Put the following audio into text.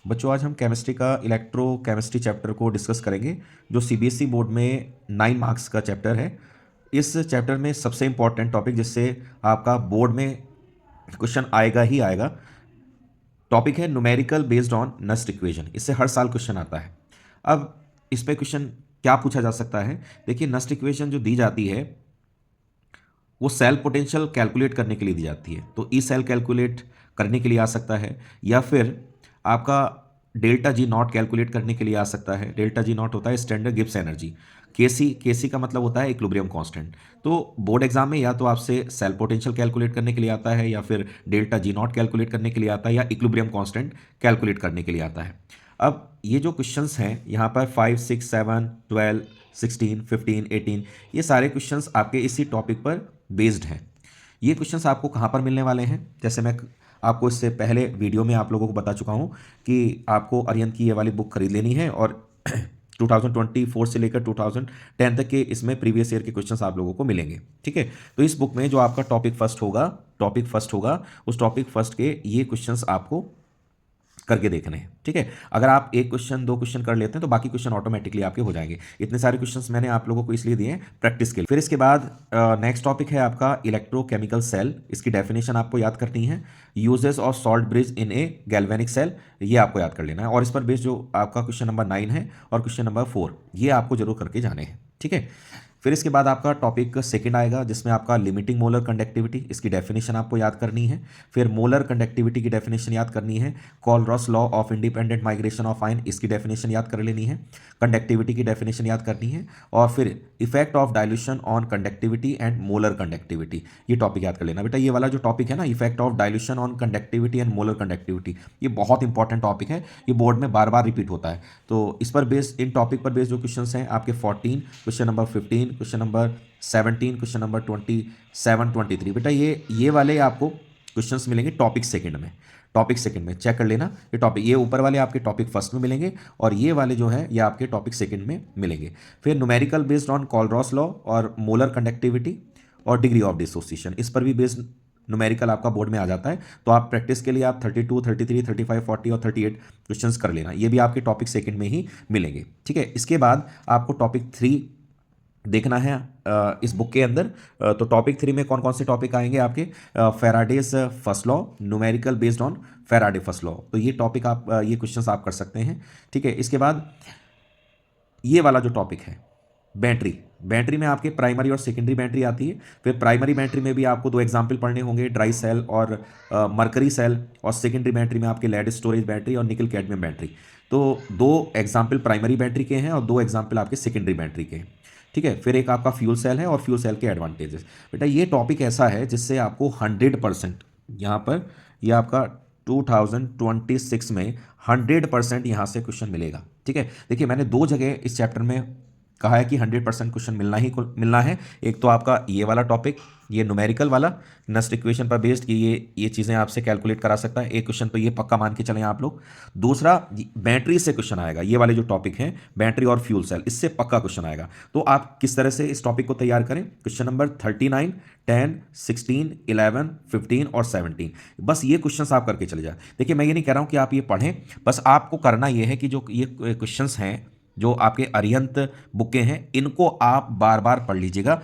बच्चों आज हम केमिस्ट्री का इलेक्ट्रोकेमिस्ट्री चैप्टर को डिस्कस करेंगे जो सीबीएसई बोर्ड में 9 मार्क्स का चैप्टर है। इस चैप्टर में सबसे इम्पॉर्टेंट टॉपिक जिससे आपका बोर्ड में क्वेश्चन आएगा ही आएगा, टॉपिक है numerical based on Nernst equation. इससे हर साल क्वेश्चन आता है। अब इस पे क्वेश्चन क्या पूछा जा सकता है? देखिए, नस्ट इक्वेशन जो दी जाती है वो सेल पोटेंशियल कैलकुलेट करने के लिए दी जाती है। तो ई सेल कैलकुलेट करने के लिए आ सकता है, या फिर आपका डेल्टा जी नॉट कैलकुलेट करने के लिए आ सकता है। डेल्टा जी नॉट होता है स्टैंडर्ड गिब्स एनर्जी। केसी का मतलब होता है इक्विलिब्रियम कांस्टेंट। तो बोर्ड एग्जाम में या तो आपसे सेल पोटेंशियल कैलकुलेट करने के लिए आता है, या फिर डेल्टा जी नॉट कैलकुलेट करने के लिए आता है, या इक्विलिब्रियम कांस्टेंट कैलकुलेट करने के लिए आता है। अब ये जो क्वेश्चंस हैं यहाँ पर 5, 6, 7, 12, 16, 15, 18, ये सारे क्वेश्चंस आपके इसी टॉपिक पर बेस्ड हैं। ये क्वेश्चंस आपको कहाँ पर मिलने वाले हैं? जैसे मैं आपको इससे पहले वीडियो में आप लोगों को बता चुका हूँ कि आपको अरिहंत की ये वाली बुक खरीद लेनी है, और 2024 से लेकर 2010 तक के इसमें प्रीवियस ईयर के क्वेश्चंस आप लोगों को मिलेंगे। ठीक है, तो इस बुक में जो आपका टॉपिक फर्स्ट होगा उस टॉपिक फर्स्ट के ये क्वेश्चंस आपको करके देखने हैं। ठीक है, अगर आप एक क्वेश्चन 2 क्वेश्चन कर लेते हैं तो बाकी क्वेश्चन ऑटोमेटिकली आपके हो जाएंगे। इतने सारे क्वेश्चंस मैंने आप लोगों को इसलिए दिए हैं प्रैक्टिस के लिए। फिर इसके बाद नेक्स्ट टॉपिक है आपका इलेक्ट्रोकेमिकल सेल। इसकी डेफिनेशन आपको याद करनी है। Uses of salt bridge in a galvanic cell, ये आपको याद कर लेना है। और इस पर बेस्ड जो आपका क्वेश्चन नंबर 9 है और क्वेश्चन नंबर 4, ये आपको जरूर करके जाने हैं। ठीक है, फिर इसके बाद आपका टॉपिक सेकंड आएगा जिसमें आपका लिमिटिंग मोलर कंडक्टिविटी, इसकी डेफिनेशन आपको याद करनी है। फिर मोलर कंडक्टिविटी की डेफिनेशन याद करनी है। Kohlrausch's law of independent migration of ion, इसकी डेफिनेशन याद कर लेनी है। कंडक्टिविटी की डेफिनेशन याद करनी है। और फिर effect of dilution on conductivity and molar conductivity, ये टॉपिक याद कर लेना बेटा। ये वाला जो टॉपिक है ना, effect of dilution on conductivity and molar conductivity, ये बहुत इंपॉर्टेंट टॉपिक है। ये बोर्ड में बार बार रिपीट होता है। तो इस पर बेस्ड, इन टॉपिक पर बेस्ड जो क्वेश्चन हैं आपके 14, question number 15, question number 17, question number 27, 23, बेटा ये वाले आपको क्वेश्चंस मिलेंगे टॉपिक सेकंड में। टॉपिक सेकंड में चेक कर लेना। ये टॉपिक, ये ऊपर वाले आपके टॉपिक फर्स्ट में मिलेंगे, और ये वाले जो है ये आपके टॉपिक सेकंड में मिलेंगे। फिर न्यूमेरिकल बेस्ड ऑन कॉलरॉस लॉ और मोलर कंडक्टिविटी और डिग्री ऑफ डिसोसिएशन, इस पर भी बेस्ड न्यूमेरिकल आपका बोर्ड में आ जाता है। तो आप प्रैक्टिस के लिए आप 32, 33, 35, 40 और 38 क्वेश्चंस कर लेना। ये भी आपके टॉपिक सेकंड में ही मिलेंगे। ठीक है, इसके बाद आपको टॉपिक 3 देखना है इस बुक के अंदर। तो टॉपिक 3 में कौन कौन से टॉपिक आएंगे आपके? Faraday's first law, numerical based on Faraday first law. तो ये टॉपिक आप ये क्वेश्चंस आप कर सकते हैं। ठीक है, इसके बाद ये वाला जो टॉपिक है बैटरी में आपके प्राइमरी और सेकेंडरी बैटरी आती है। फिर प्राइमरी बैटरी में भी आपको 2 एग्जाम्पल पढ़ने होंगे, ड्राई सेल और मरकरी सेल। और सेकेंडरी बैटरी में आपके लेड स्टोरेज बैटरी और निकल कैडमियम बैटरी। तो 2 एग्जाम्पल प्राइमरी बैटरी के हैं और 2 एग्जाम्पल आपके सेकेंडरी बैटरी के हैं। ठीक है, फिर एक आपका फ्यूल सेल है और फ्यूल सेल के एडवांटेजेस। बेटा ये टॉपिक ऐसा है जिससे आपको 100% यहाँ पर, यह आपका 2026 में 100% यहाँ से क्वेश्चन मिलेगा। ठीक है, देखिए मैंने 2 जगह इस चैप्टर में कहा है कि 100% क्वेश्चन मिलना है। एक तो आपका ये वाला टॉपिक, ये न्यूमेरिकल वाला नस्ट इक्वेशन पर बेस्ड कि ये चीज़ें आपसे कैलकुलेट करा सकता है। एक क्वेश्चन तो ये पक्का मान के चलें आप लोग। दूसरा बैटरी से क्वेश्चन आएगा, ये वाले जो टॉपिक हैं बैटरी और फ्यूल सेल, इससे पक्का क्वेश्चन आएगा। तो आप किस तरह से इस टॉपिक को तैयार करें? क्वेश्चन नंबर 39, 10, 16, 11, 15 और 17, बस ये क्वेश्चंस आप करके चले जाए। देखिए मैं ये नहीं कह रहा हूँ कि आप ये पढ़ें, बस आपको करना ये है कि जो ये क्वेश्चंस हैं जो आपके अरिहंत बुक के हैं, इनको आप बार बार पढ़ लीजिएगा।